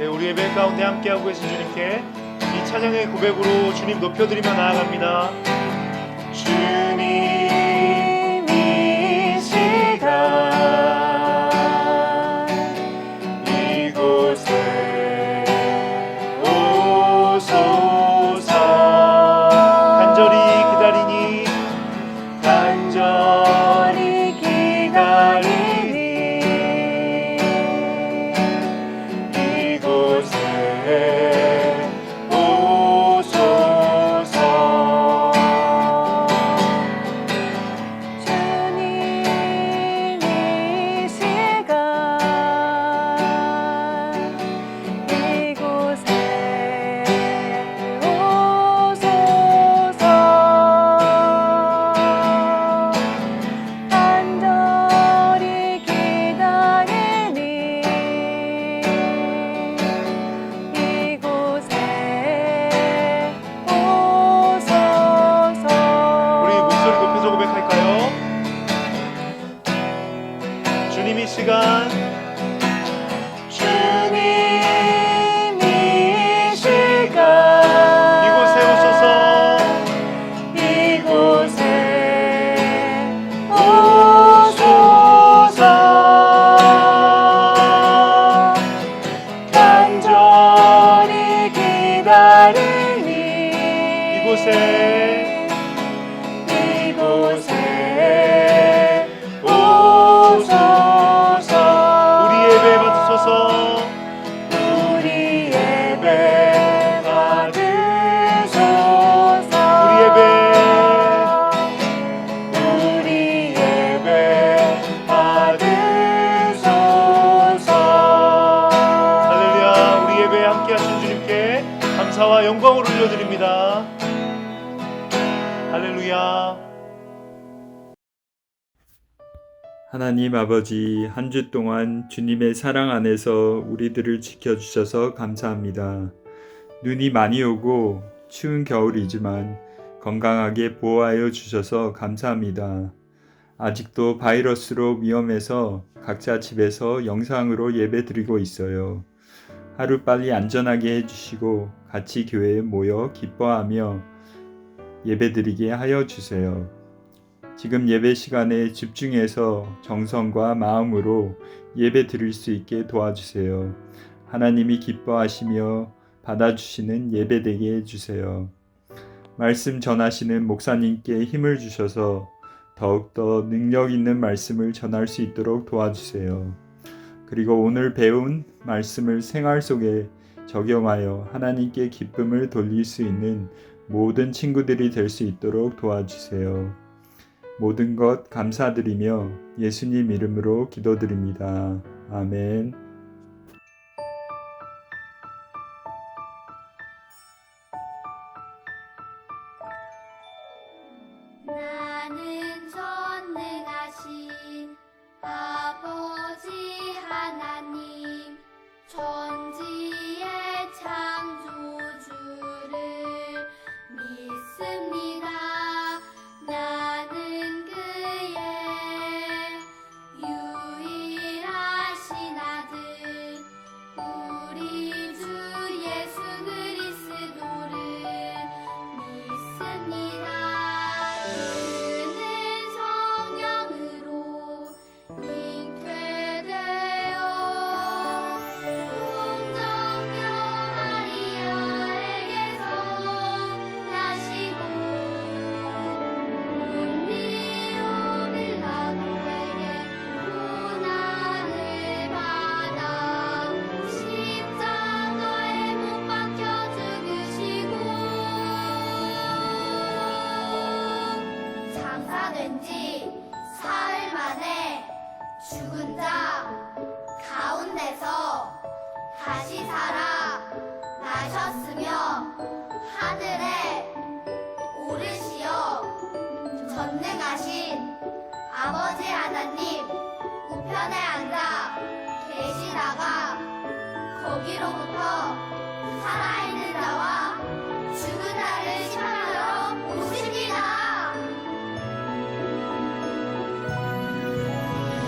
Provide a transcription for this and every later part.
네, 우리 예배 가운데 함께하고 계신 주님께 이 찬양의 고백으로 주님 높여드리며 나아갑니다. 주님 이 시간 이곳에 오소서. 간절히 기다리니 따르니 이곳에 오소서. 우리 예배 받으소서. 우리 예배 받으소서. 우리 예배 받으소서. 할렐루야. 우리 예배에 함께 하신 주님께 감사와 영광을 올려드립니다. 할렐루야. 하나님 아버지, 한 주 동안 주님의 사랑 안에서 우리들을 지켜주셔서 감사합니다. 눈이 많이 오고 추운 겨울이지만 건강하게 보호하여 주셔서 감사합니다. 아직도 바이러스로 위험해서 각자 집에서 영상으로 예배 드리고 있어요. 하루빨리 안전하게 해주시고 같이 교회에 모여 기뻐하며 예배 드리게 하여 주세요. 지금 예배 시간에 집중해서 정성과 마음으로 예배 드릴 수 있게 도와주세요. 하나님이 기뻐하시며 받아주시는 예배 되게 해주세요. 말씀 전하시는 목사님께 힘을 주셔서 더욱더 능력 있는 말씀을 전할 수 있도록 도와주세요. 그리고 오늘 배운 말씀을 생활 속에 적용하여 하나님께 기쁨을 돌릴 수 있는 모든 친구들이 될 수 있도록 도와주세요. 모든 것 감사드리며 예수님 이름으로 기도드립니다. 아멘. 나는 전능하신 아버지 하나님 천지의 창조주를 믿습니다. 나는 그의 유일하신 아들 우리 주 예수 그리스도를 믿습니다. 그는 성령으로 잉태되어 풍성녀 마리아에게서 나시고 본디오 빌라도에게 고난을 받아 십자가에 못 박혀 죽으시고 장사된 지 사흘 만에 죽은 자 가운데서 다시 살아 나셨으며 하늘에 오르시어 전능하신 아버지 하나님 우편에 앉아 계시다가 거기로부터 살아있는 자와 죽은 자를 심판하러 오십니다.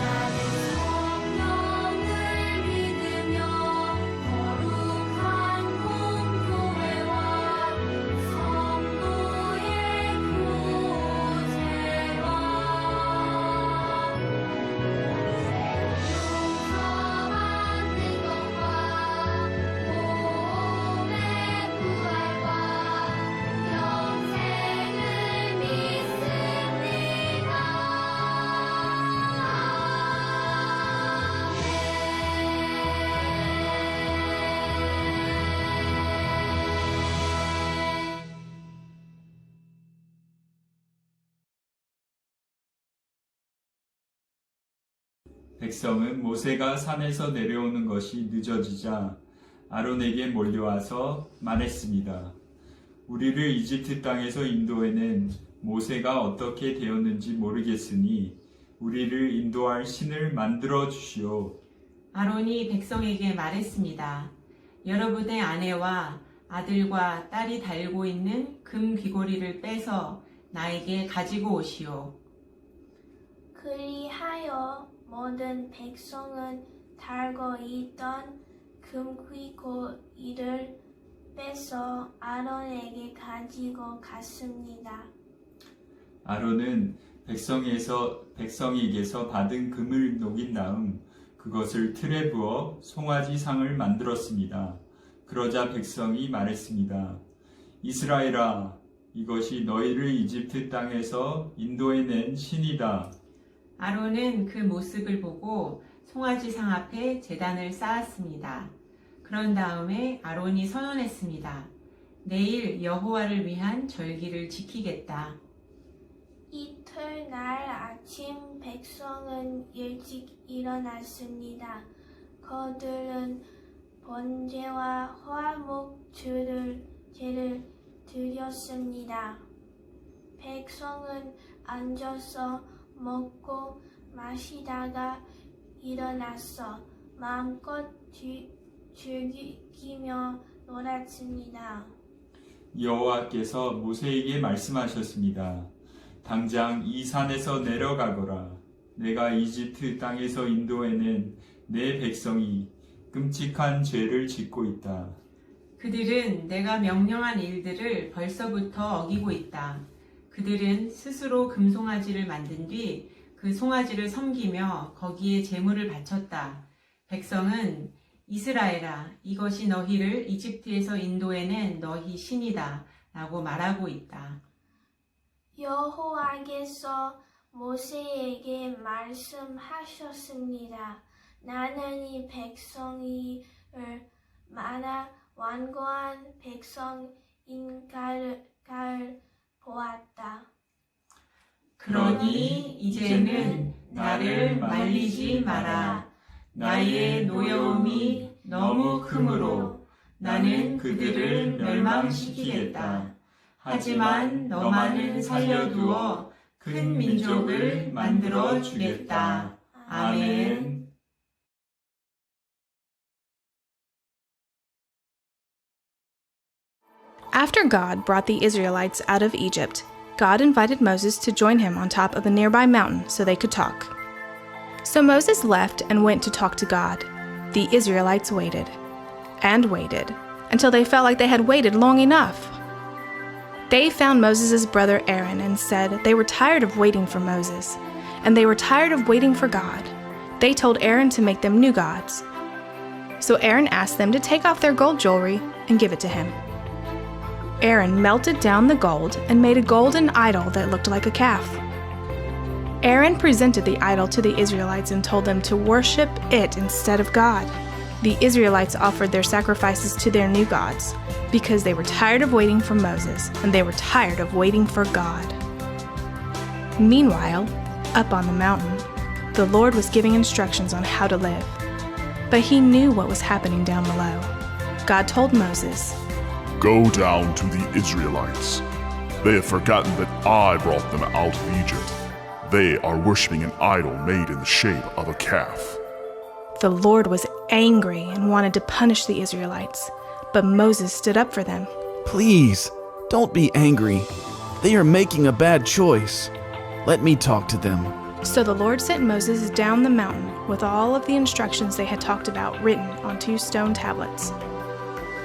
나는 성령을 믿으며 거룩한 공교회와 성도의 교제와 용서받는 것과 몸의 부활과 영생을 믿습니다. 백성은 모세가 산에서 내려오는 것이 늦어지자 아론에게 몰려와서 말했습니다. 우리를 이집트 땅에서 인도해낸 모세가 어떻게 되었는지 모르겠으니 우리를 인도할 신을 만들어 주시오. 아론이 백성에게 말했습니다. 여러분의 아내와 아들과 딸이 달고 있는 금 귀고리를 빼서 나에게 가지고 오시오. 그리하여 모든 백성은 달고 있던 금귀고리를 빼서 아론에게 가지고 갔습니다. 아론은 백성에게서 받은 금을 녹인 다음 그것을 틀에 부어 송아지 상을 만들었습니다. 그 그러자 백성이 말했습니다. 이스라엘아, 이것이 너희를 이집트 땅에서 인도해낸 신이다. 아론은 그 모습을 보고 송아지상 앞에 제단을 쌓았습니다. 그런 다음에 아론이 선언했습니다. 내일 여호와를 위한 절기를 지키겠다. 이튿날 아침 백성은 일찍 일어났습니다. 그들은 번제와 화목제를 드렸습니다. 백성은 앉아서 먹고 마시다가 일어나서 마음껏 즐기며 놀았습니다. 여호와께서 모세에게 말씀하셨습니다. 당장 이 산에서 내려가거라. 내가 이집트 땅에서 인도해낸 내 백성이 끔찍한 죄를 짓고 있다. 그들은 내가 명령한 일들을 벌써부터 어기고 있다. 그들은 스스로 금송아지를 만든 뒤 그 송아지를 섬기며 거기에 제물을 바쳤다. 백성은 이스라엘아, 이것이 너희를 이집트에서 인도해낸 너희 신이다 라고 말하고 있다. 여호와께서 모세에게 말씀하셨습니다. 나는 이 백성을 많아 완고한 백성인가를 보았다. 그러니 이제는 나를 말리지 마라. 나의 노여움이 너무 크므로 나는 그들을 멸망시키겠다. 하지만 너만은 살려두어 큰 민족을 만들어 주겠다. 아멘. After God brought the Israelites out of Egypt, God invited Moses to join him on top of a nearby mountain so they could talk. So Moses left and went to talk to God. The Israelites waited and waited until they felt like they had waited long enough. They found Moses' brother Aaron and said they were tired of waiting for Moses, and they were tired of waiting for God. They told Aaron to make them new gods. So Aaron asked them to take off their gold jewelry and give it to him. Aaron melted down the gold and made a golden idol that looked like a calf. Aaron presented the idol to the Israelites and told them to worship it instead of God. The Israelites offered their sacrifices to their new gods because they were tired of waiting for Moses and they were tired of waiting for God. Meanwhile, up on the mountain, the Lord was giving instructions on how to live. But he knew what was happening down below. God told Moses, "Go down to the Israelites. They have forgotten that I brought them out of Egypt. They are worshiping an idol made in the shape of a calf." The Lord was angry and wanted to punish the Israelites, but Moses stood up for them. Please, don't be angry. They are making a bad choice. Let me talk to them. So the Lord sent Moses down the mountain with all of the instructions they had talked about written on 2 stone tablets.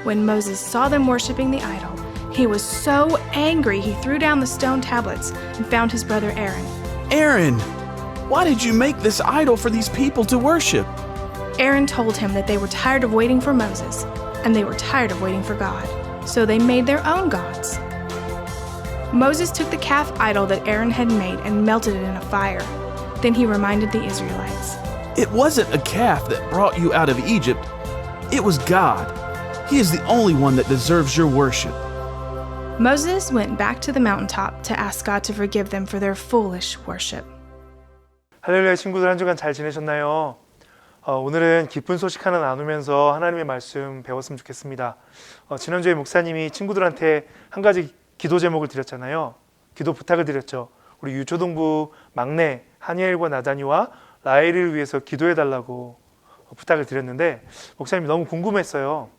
When Moses saw them worshiping the idol, he was so angry he threw down the stone tablets and found his brother Aaron. Aaron, why did you make this idol for these people to worship? Aaron told him that they were tired of waiting for Moses, and they were tired of waiting for God, so they made their own gods. Moses took the calf idol that Aaron had made and melted it in a fire. Then he reminded the Israelites, It wasn't a calf that brought you out of Egypt. It was God. He is the only one that deserves your worship. Moses went back to the mountaintop to ask God to forgive them for their foolish worship. 할렐루야 친구들, 한 주간 잘 지내셨나요? 오늘은 기쁜 소식 하나 나누면서 하나님의 말씀 배웠으면 좋겠습니다. 지난주에 목사님이 친구들한테 한 가지 기도 제목을 드렸잖아요. 기도 부탁을 드렸죠. 우리 유초동부 막내 한예일과 나단이와 라엘을 위해서 기도해달라고 부탁을 드렸는데, 목사님이 너무 궁금했어요.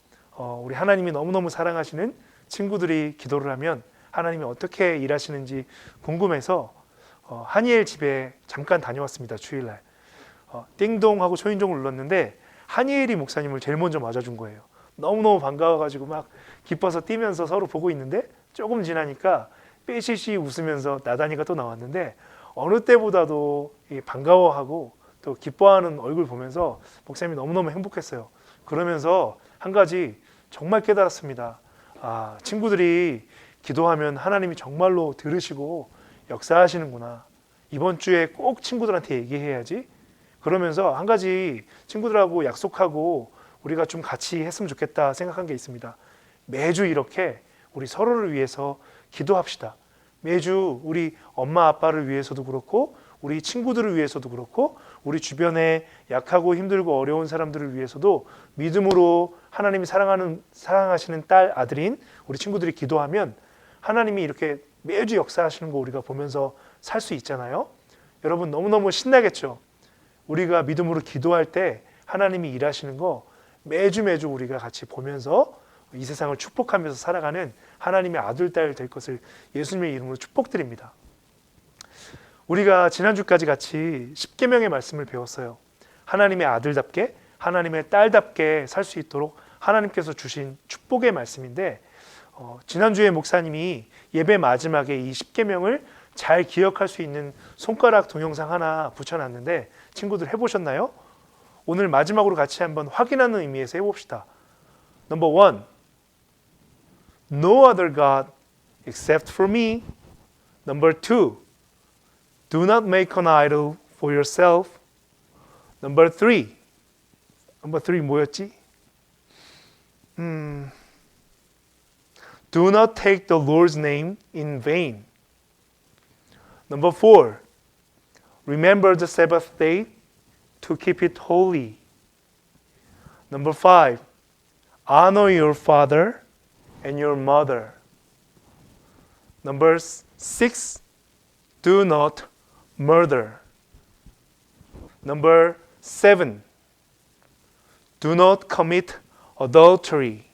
우리 하나님이 너무너무 사랑하시는 친구들이 기도를 하면 하나님이 어떻게 일하시는지 궁금해서 한예일 집에 잠깐 다녀왔습니다. 주일날 띵동 하고 초인종을 눌렀는데 한예일이 목사님을 제일 먼저 맞아준 거예요. 너무너무 반가워가지고 막 기뻐서 뛰면서 서로 보고 있는데, 조금 지나니까 삐시시 웃으면서 나단이가 또 나왔는데, 어느 때보다도 반가워하고 또 기뻐하는 얼굴 보면서 목사님이 너무너무 행복했어요. 그러면서 한 가지 정말 깨달았습니다. 아, 친구들이 기도하면 하나님이 정말로 들으시고 역사하시는구나. 이번 주에 꼭 친구들한테 얘기해야지. 그러면서 한 가지 친구들하고 약속하고 우리가 좀 같이 했으면 좋겠다 생각한 게 있습니다. 매주 이렇게 우리 서로를 위해서 기도합시다. 매주 우리 엄마 아빠를 위해서도 그렇고 우리 친구들을 위해서도 그렇고 우리 주변에 약하고 힘들고 어려운 사람들을 위해서도 믿음으로 하나님이 사랑하시는 딸 아들인 우리 친구들이 기도하면 하나님이 이렇게 매주 역사하시는 거 우리가 보면서 살 수 있잖아요. 여러분 너무너무 신나겠죠. 우리가 믿음으로 기도할 때 하나님이 일하시는 거 매주 우리가 같이 보면서 이 세상을 축복하면서 살아가는 하나님의 아들, 딸 될 것을 예수님의 이름으로 축복드립니다. 우리가 지난주까지 같이 십계명의 말씀을 배웠어요. 하나님의 아들답게 하나님의 딸답게 살 수 있도록 하나님께서 주신 축복의 말씀인데 지난주에 목사님이 예배 마지막에 이 십계명을 잘 기억할 수 있는 손가락 동영상 하나 붙여놨는데 친구들 해보셨나요? 오늘 마지막으로 같이 한번 확인하는 의미에서 해봅시다. Number 1. No other God except for me. Number 2. Do not make an idol for yourself. Number 3. Number 3 뭐였지? Do not take the Lord's name in vain. Number 4. Remember the Sabbath day to keep it holy. Number 5. Honor your father and your mother. Number 6. Do not murder. Number 7. Do not commit adultery.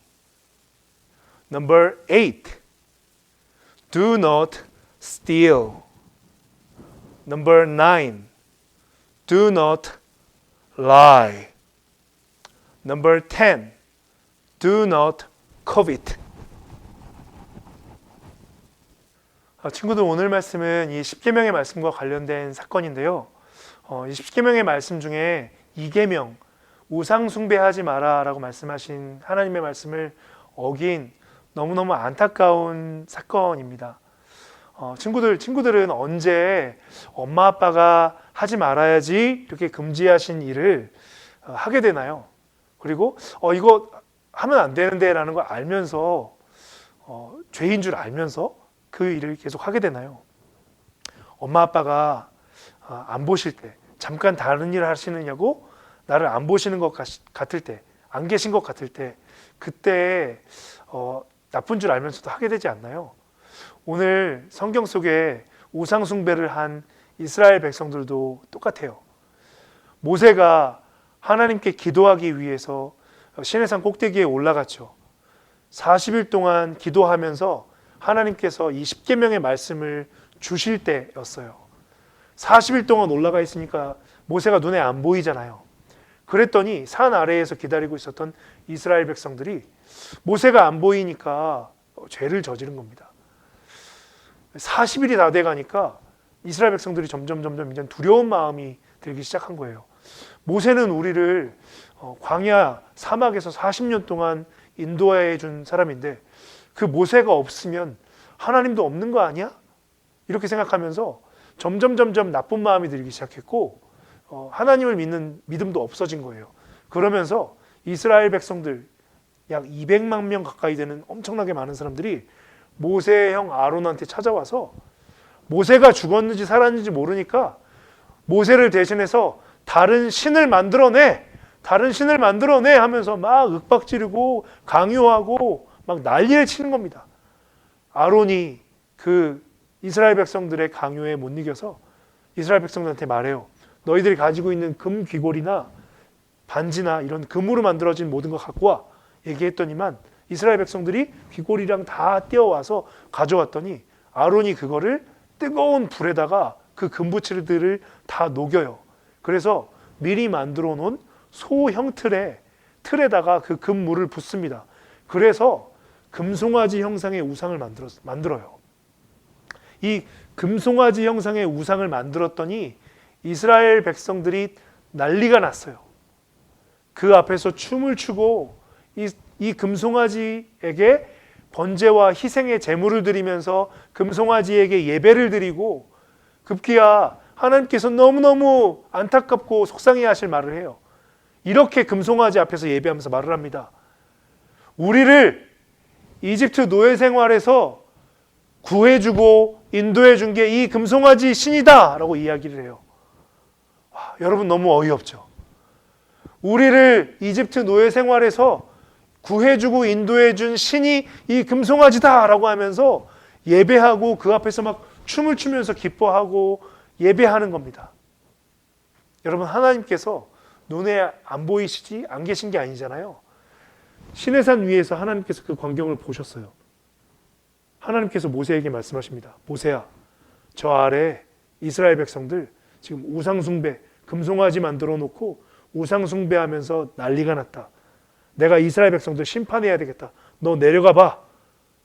Number 8. Do not steal. Number 9. Do not lie. Number 10. Do not covet. 친구들 오늘 말씀은 이 십계명의 말씀과 관련된 사건인데요. 이 십계명의 말씀 중에 2계명 우상 숭배하지 마라라고 말씀하신 하나님의 말씀을 어긴 너무너무 안타까운 사건입니다. 친구들은 언제 엄마 아빠가 하지 말아야지 이렇게 금지하신 일을 하게 되나요? 그리고 이거 하면 안 되는데 라는 걸 알면서 죄인 줄 알면서 그 일을 계속 하게 되나요? 엄마 아빠가 안 보실 때 잠깐 다른 일을 하시느냐고 나를 안 보시는 것 같을 때 안 계신 것 같을 때 그때 나쁜 줄 알면서도 하게 되지 않나요? 오늘 성경 속에 우상 숭배를 한 이스라엘 백성들도 똑같아요. 모세가 하나님께 기도하기 위해서 시내산 꼭대기에 올라갔죠. 40일 동안 기도하면서 하나님께서 이 십계명의 말씀을 주실 때였어요. 40일 동안 올라가 있으니까 모세가 눈에 안 보이잖아요. 그랬더니 산 아래에서 기다리고 있었던 이스라엘 백성들이 모세가 안 보이니까 죄를 저지른 겁니다. 40일이 다 돼가니까 이스라엘 백성들이 점점 이제 두려운 마음이 들기 시작한 거예요. 모세는 우리를 광야 사막에서 40년 동안 인도해 준 사람인데 그 모세가 없으면 하나님도 없는 거 아니야? 이렇게 생각하면서 점점 나쁜 마음이 들기 시작했고 하나님을 믿는 믿음도 없어진 거예요. 그러면서 이스라엘 백성들 약 200만 명 가까이 되는 엄청나게 많은 사람들이 모세의 형 아론한테 찾아와서 모세가 죽었는지 살았는지 모르니까 모세를 대신해서 다른 신을 만들어내 하면서 막 윽박지르고 강요하고 막 난리를 치는 겁니다. 아론이 그 이스라엘 백성들의 강요에 못 이겨서 이스라엘 백성들한테 말해요. 너희들이 가지고 있는 금 귀골이나 반지나 이런 금으로 만들어진 모든 거 갖고 와 얘기했더니만 이스라엘 백성들이 귀골이랑 다 떼어와서 가져왔더니 아론이 그거를 뜨거운 불에다가 그 금부치들을 다 녹여요. 그래서 미리 만들어 놓은 소형 틀에다가 그 금물을 붓습니다. 그래서 금송아지 형상의 우상을 만들어요. 이 금송아지 형상의 우상을 만들었더니 이스라엘 백성들이 난리가 났어요. 그 앞에서 춤을 추고 이 금송아지에게 번제와 희생의 제물을 드리면서 금송아지에게 예배를 드리고 급기야 하나님께서 너무너무 안타깝고 속상해하실 말을 해요. 이렇게 금송아지 앞에서 예배하면서 말을 합니다. 우리를 이집트 노예 생활에서 구해주고 인도해준 게 이 금송아지 신이다 라고 이야기를 해요. 여러분 너무 어이없죠. 우리를 이집트 노예 생활에서 구해주고 인도해준 신이 이 금송아지다 라고 하면서 예배하고 그 앞에서 막 춤을 추면서 기뻐하고 예배하는 겁니다. 여러분 하나님께서 눈에 안 보이시지 안 계신 게 아니잖아요. 시내산 위에서 하나님께서 그 광경을 보셨어요. 하나님께서 모세에게 말씀하십니다. 모세야, 저 아래 이스라엘 백성들 지금 우상숭배, 금송아지 만들어 놓고 우상숭배하면서 난리가 났다. 내가 이스라엘 백성들 심판해야 되겠다. 너 내려가 봐.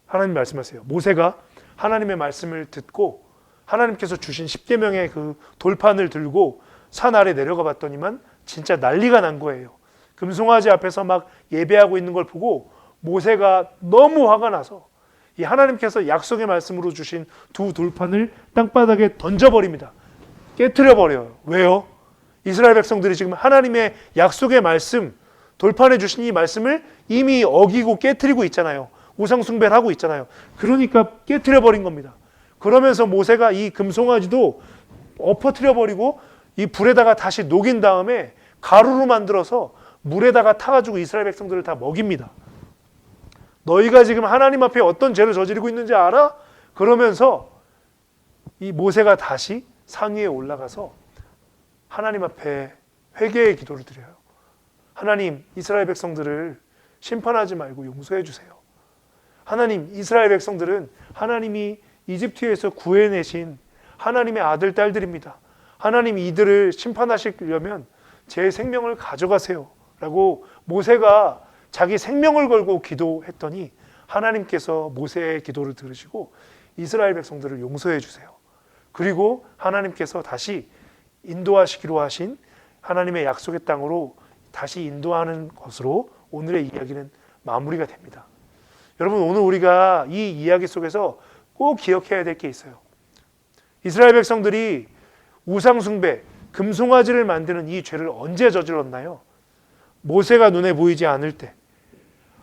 하나님 말씀하세요. 모세가 하나님의 말씀을 듣고 하나님께서 주신 10계명의 그 돌판을 들고 산 아래 내려가 봤더니만 진짜 난리가 난 거예요. 금송아지 앞에서 막 예배하고 있는 걸 보고 모세가 너무 화가 나서 이 하나님께서 약속의 말씀으로 주신 두 돌판을 땅바닥에 던져버립니다. 깨트려 버려요. 왜요? 이스라엘 백성들이 지금 하나님의 약속의 말씀, 돌판에 주신 이 말씀을 이미 어기고 깨트리고 있잖아요. 우상 숭배를 하고 있잖아요. 그러니까 깨트려 버린 겁니다. 그러면서 모세가 이 금송아지도 엎어뜨려 버리고 이 불에다가 다시 녹인 다음에 가루로 만들어서 물에다가 타가지고 이스라엘 백성들을 다 먹입니다. 너희가 지금 하나님 앞에 어떤 죄를 저지르고 있는지 알아? 그러면서 이 모세가 다시 산 위에 올라가서 하나님 앞에 회개의 기도를 드려요. 하나님, 이스라엘 백성들을 심판하지 말고 용서해 주세요. 하나님, 이스라엘 백성들은 하나님이 이집트에서 구해내신 하나님의 아들, 딸들입니다. 하나님 이들을 심판하시려면 제 생명을 가져가세요. 라고 모세가 자기 생명을 걸고 기도했더니 하나님께서 모세의 기도를 들으시고 이스라엘 백성들을 용서해 주세요. 그리고 하나님께서 다시 인도하시기로 하신 하나님의 약속의 땅으로 다시 인도하는 것으로 오늘의 이야기는 마무리가 됩니다. 여러분 오늘 우리가 이 이야기 속에서 꼭 기억해야 될 게 있어요. 이스라엘 백성들이 우상숭배, 금송아지를 만드는 이 죄를 언제 저질렀나요? 모세가 눈에 보이지 않을 때,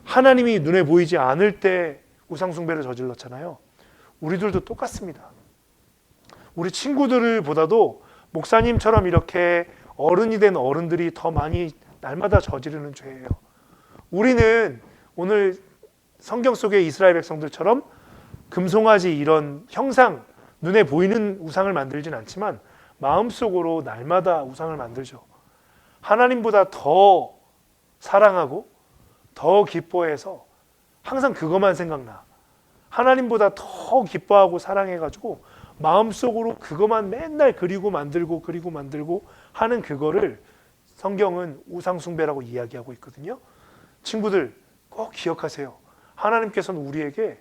하나님이 눈에 보이지 않을 때 우상숭배를 저질렀잖아요. 우리들도 똑같습니다. 우리 친구들을 보다도 목사님처럼 이렇게 어른이 된 어른들이 더 많이 날마다 저지르는 죄예요. 우리는 오늘 성경 속의 이스라엘 백성들처럼 금송아지 이런 형상, 눈에 보이는 우상을 만들진 않지만 마음속으로 날마다 우상을 만들죠. 하나님보다 더 사랑하고 더 기뻐해서 항상 그것만 생각나. 하나님보다 더 기뻐하고 사랑해가지고 마음속으로 그것만 맨날 그리고 만들고 하는 그거를 성경은 우상숭배라고 이야기하고 있거든요. 친구들 꼭 기억하세요. 하나님께서는 우리에게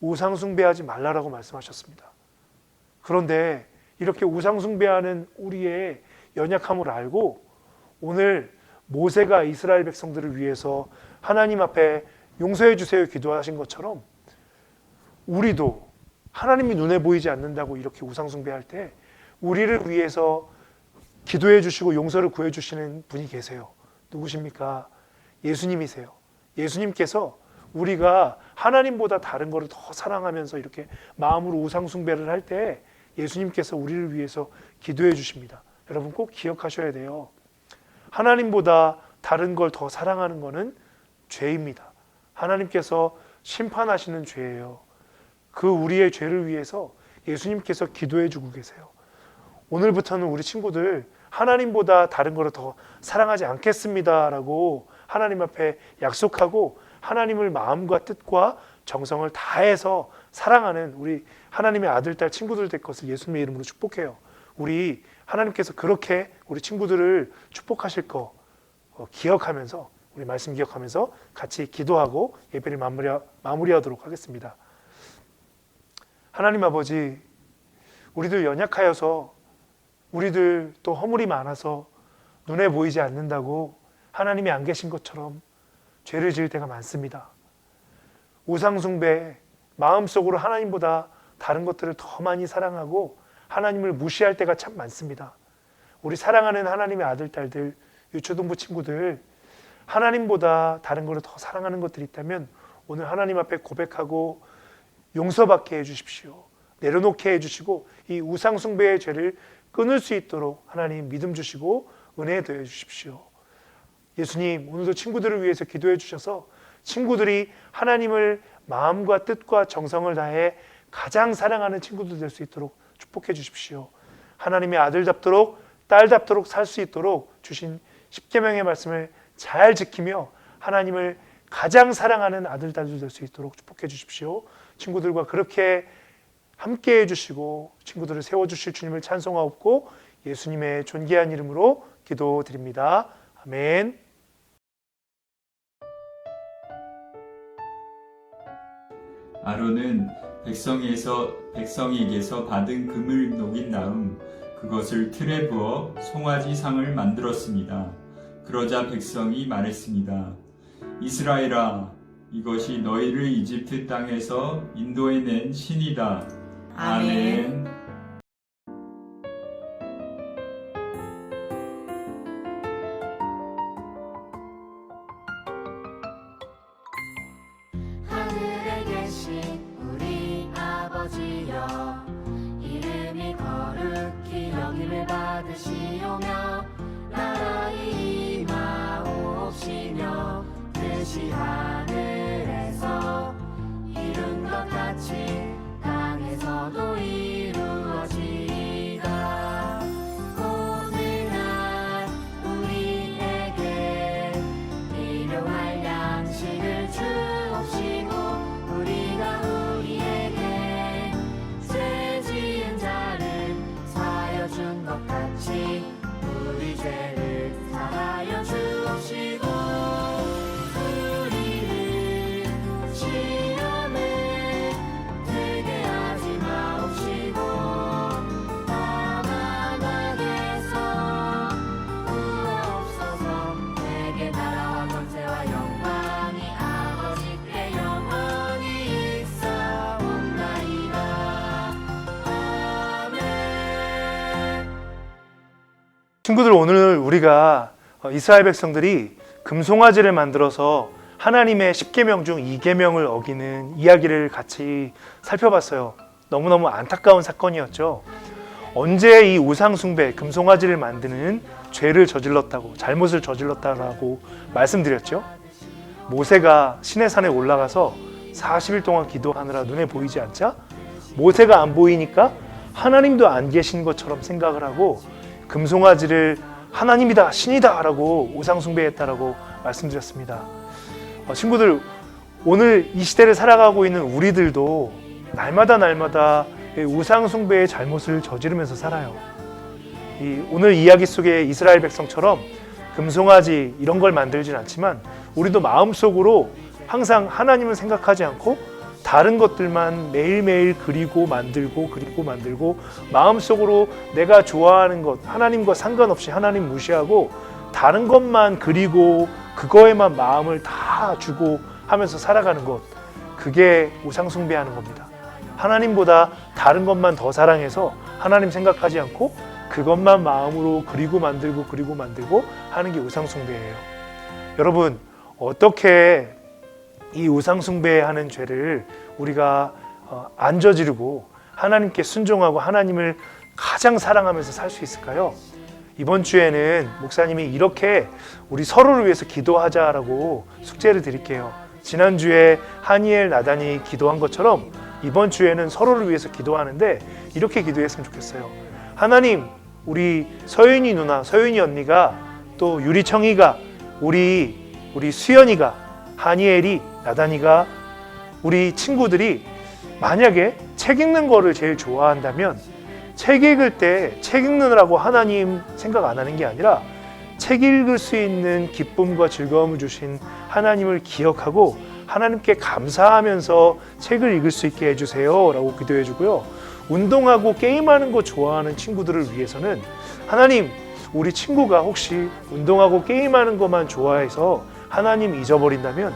우상숭배하지 말라라고 말씀하셨습니다. 그런데 이렇게 우상숭배하는 우리의 연약함을 알고 오늘 모세가 이스라엘 백성들을 위해서 하나님 앞에 용서해 주세요 기도하신 것처럼 우리도 하나님이 눈에 보이지 않는다고 이렇게 우상숭배할 때 우리를 위해서 기도해 주시고 용서를 구해 주시는 분이 계세요. 누구십니까? 예수님이세요. 예수님께서 우리가 하나님보다 다른 것을 더 사랑하면서 이렇게 마음으로 우상숭배를 할 때 예수님께서 우리를 위해서 기도해 주십니다. 여러분 꼭 기억하셔야 돼요. 하나님보다 다른 걸 더 사랑하는 것은 죄입니다. 하나님께서 심판하시는 죄예요. 그 우리의 죄를 위해서 예수님께서 기도해 주고 계세요. 오늘부터는 우리 친구들 하나님보다 다른 것을 더 사랑하지 않겠습니다라고 하나님 앞에 약속하고 하나님을 마음과 뜻과 정성을 다해서 사랑하는 우리 하나님의 아들, 딸, 친구들 될 것을 예수님의 이름으로 축복해요. 우리 하나님께서 그렇게 우리 친구들을 축복하실 거 기억하면서 우리 말씀 기억하면서 같이 기도하고 예배를 마무리하도록 하겠습니다. 하나님 아버지, 우리들 연약하여서 우리들 또 허물이 많아서 눈에 보이지 않는다고 하나님이 안 계신 것처럼 죄를 지을 때가 많습니다. 우상숭배, 마음속으로 하나님보다 다른 것들을 더 많이 사랑하고 하나님을 무시할 때가 참 많습니다. 우리 사랑하는 하나님의 아들, 딸들, 유초등부 친구들, 하나님보다 다른 것을 더 사랑하는 것들이 있다면 오늘 하나님 앞에 고백하고 용서받게 해주십시오. 내려놓게 해주시고 이 우상숭배의 죄를 끊을 수 있도록 하나님 믿음 주시고 은혜 더해 주십시오. 예수님, 오늘도 친구들을 위해서 기도해 주셔서 친구들이 하나님을 마음과 뜻과 정성을 다해 가장 사랑하는 친구들 될 수 있도록 축복해 주십시오. 하나님의 아들답도록 딸답도록 살 수 있도록 주신 십계명의 말씀을 잘 지키며 하나님을 가장 사랑하는 아들, 딸들 될 수 있도록 축복해 주십시오. 친구들과 그렇게 함께 해주시고 친구들을 세워주실 주님을 찬송하옵고 예수님의 존귀한 이름으로 기도드립니다. 아멘. 아론은 백성에게서 받은 금을 녹인 다음 그것을 틀에 부어 송아지 상을 만들었습니다. 그러자 백성이 말했습니다. 이스라엘아, 이것이 너희를 이집트 땅에서 인도해낸 신이다. 아멘. 하늘에 계신 우리 아버지여, 이름이 거룩히 여김을 받으시오며 나라의 임하옵시며 뜻이 하늘에서 이룬 것 같이 땅에서도 이루어지이다. 오늘날 우리에게 일용할 양식을 주옵시고 우리가 우리에게 죄 지은 자를 사하여 준 것 같이 우리 죄를 사하여 주옵시고 우리를 시험에 들게 하지 마옵시고 다만 악에서 구하옵소서. 내게 나라와 권세와 영광이 아버지께 영원히 있사옵나이다. 아멘. 친구들, 오늘 우리가 이스라엘 백성들이 금송아지를 만들어서 하나님의 10계명 중 2계명을 어기는 이야기를 같이 살펴봤어요. 너무너무 안타까운 사건이었죠. 언제 이 우상숭배, 금송아지를 만드는 죄를 저질렀다고, 잘못을 저질렀다고 말씀드렸죠. 모세가 시내산에 올라가서 40일 동안 기도하느라 눈에 보이지 않자 모세가 안 보이니까 하나님도 안 계신 것처럼 생각을 하고 금송아지를 하나님이다, 신이다 라고 우상숭배했다라고 말씀드렸습니다. 친구들, 오늘 이 시대를 살아가고 있는 우리들도 날마다 우상숭배의 잘못을 저지르면서 살아요. 오늘 이야기 속에 이스라엘 백성처럼 금송아지 이런 걸 만들진 않지만 우리도 마음속으로 항상 하나님을 생각하지 않고 다른 것들만 매일매일 그리고 만들고 마음속으로 내가 좋아하는 것, 하나님과 상관없이 하나님 무시하고 다른 것만 그리고 그거에만 마음을 다 주고 하면서 살아가는 것, 그게 우상숭배하는 겁니다. 하나님보다 다른 것만 더 사랑해서 하나님 생각하지 않고 그것만 마음으로 그리고 만들고 하는 게 우상숭배예요. 여러분, 어떻게 이 우상숭배하는 죄를 우리가 안 저지르고 하나님께 순종하고 하나님을 가장 사랑하면서 살 수 있을까요? 이번 주에는 목사님이 이렇게 우리 서로를 위해서 기도하자라고 숙제를 드릴게요. 지난주에 하니엘, 나단이 기도한 것처럼 이번 주에는 서로를 위해서 기도하는데 이렇게 기도했으면 좋겠어요. 하나님, 우리 서윤이 누나, 서윤이 언니가, 또 유리청이가, 우리 수연이가, 하니엘이, 나단이가, 우리 친구들이 만약에 책 읽는 거를 제일 좋아한다면 책 읽을 때 책 읽느라고 하나님 생각 안 하는 게 아니라 책 읽을 수 있는 기쁨과 즐거움을 주신 하나님을 기억하고 하나님께 감사하면서 책을 읽을 수 있게 해주세요 라고 기도해 주고요. 운동하고 게임하는 거 좋아하는 친구들을 위해서는 하나님, 우리 친구가 혹시 운동하고 게임하는 것만 좋아해서 하나님 잊어버린다면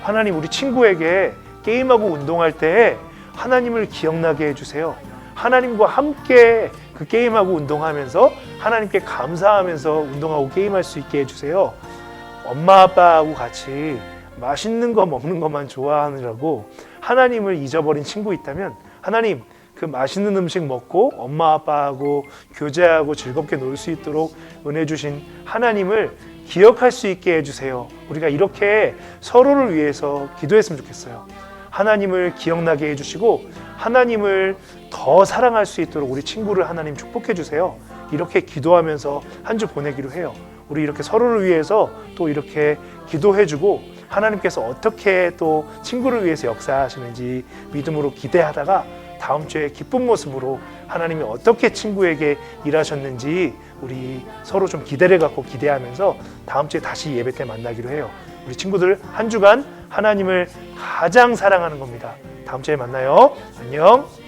하나님 우리 친구에게 게임하고 운동할 때 하나님을 기억나게 해주세요. 하나님과 함께 그 게임하고 운동하면서 하나님께 감사하면서 운동하고 게임할 수 있게 해주세요. 엄마 아빠하고 같이 맛있는 거 먹는 것만 좋아하느라고 하나님을 잊어버린 친구 있다면 하나님 그 맛있는 음식 먹고 엄마 아빠하고 교제하고 즐겁게 놀 수 있도록 은혜 주신 하나님을 기억할 수 있게 해주세요. 우리가 이렇게 서로를 위해서 기도했으면 좋겠어요. 하나님을 기억나게 해주시고 하나님을 더 사랑할 수 있도록 우리 친구를 하나님 축복해 주세요. 이렇게 기도하면서 한 주 보내기로 해요. 우리 이렇게 서로를 위해서 또 이렇게 기도해주고 하나님께서 어떻게 또 친구를 위해서 역사하시는지 믿음으로 기대하다가 다음 주에 기쁜 모습으로 하나님이 어떻게 친구에게 일하셨는지 우리 서로 좀 기대를 갖고 기대하면서 다음 주에 다시 예배 때 만나기로 해요. 우리 친구들 한 주간 하나님을 가장 사랑하는 겁니다. 다음 주에 만나요. 안녕.